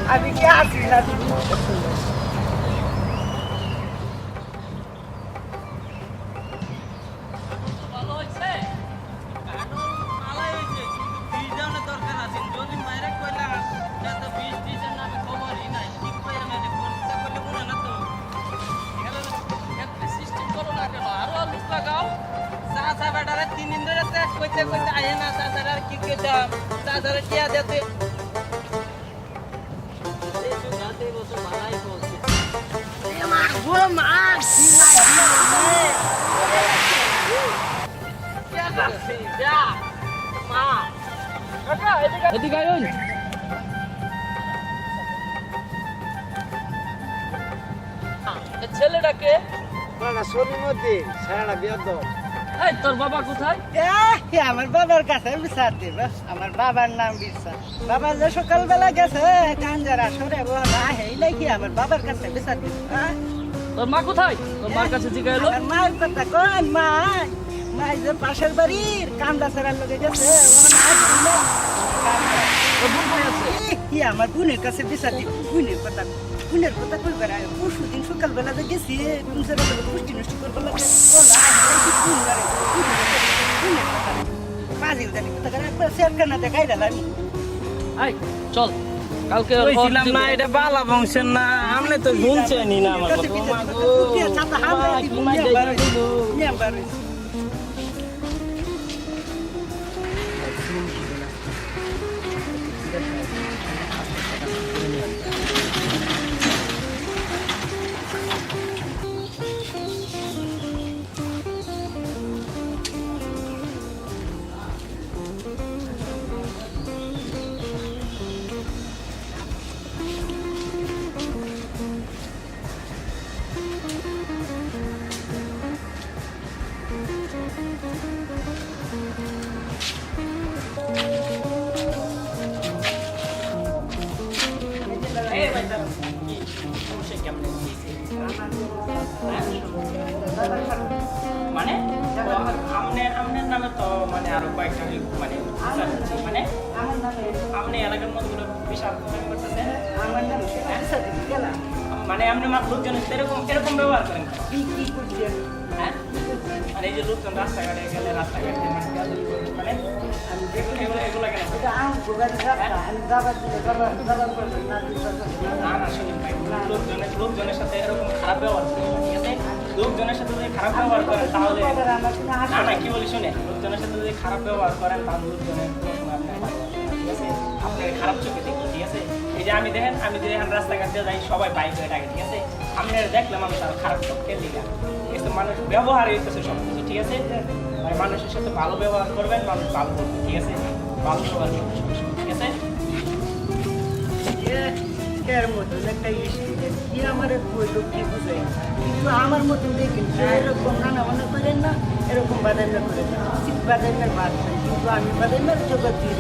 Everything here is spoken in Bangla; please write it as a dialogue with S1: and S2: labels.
S1: আমি কি আছি না
S2: ছেলেটাকে
S3: তোর বাবা কোথায়?
S1: আমার বাবার কাছে বিচার দিব আমার বাবার নাম বিচার বাবা যে সকালবেলা গেছে কাঞ্জার আসরে হেই নাকি আমার বাবার কাছে বিচার দিব
S3: তোর মা কোথায়? তোর মার কাছে জিজ্ঞাসা
S1: আমার মায়ের কথা কন মা যে পাশের বাড়ির কামটা ছাড়ার লোকে গেছে আমার বোনের কাছে বিচার দিব বোনের কথা কই বেড়ায় পরশু দিন সকালবেলা যে গেছি পুষ্টি নষ্টি করবো লাগে পাজিল জানি কথা একবার সেরখানা দেখাই দিলাম
S3: আই চল কালকে
S2: কইছিলাম না এটা বালা বংশের না আমনে তো শুনছেনই না আমার কথা মানে আমনের নামে তো মানে আরো কয়েকটা মানে মানে আপনি এলাকার মধ্যে বিশাল করতেছেন মানে আপনি লোকজনের এরকম এরকম ব্যবহার করেন হ্যাঁ আর এই যে লোকজন রাস্তাঘাটে গেলে রাস্তাঘাটে মানে এগুলো কেন না না শুনুন ভাই লোকজনের সাথে এরকম খারাপ ব্যবহার করেন ঠিক আছে লোকজনের সাথে যদি খারাপ ব্যবহার করেন তাহলে না না কি বলি শুনে লোকজনের সাথে যদি খারাপ ব্যবহার করেন তাহলে লোকজনের কোনো সময় আপনার ভালো ঠিক আছে আপনার খারাপ চোখে দেখি ঠিক আছে এই যে আমি দেখেন আমি যদি এখন রাস্তাঘাট দিয়ে যাই সবাই বাইক হয়ে থাকে ঠিক আছে আপনার দেখলাম আমি তার খারাপ চোখে দিলাম কিন্তু মানুষ ব্যবহার হইতেছে সব কিছু ঠিক আছে মানে মানুষের সাথে ভালো ব্যবহার করবেন মানুষ ভালো করবে ঠিক আছে ভালো ব্যবহার করবেন ঠিক আছে
S1: মতন একটা কি আমার কি বুঝাই কিন্তু আমার মতন দেখেন এরকম রান্না বান্না করেন না এরকম বাদান্না করেন না বাদান্নার ভাত কিন্তু আমি বাদান্নার জগৎ দিয়ে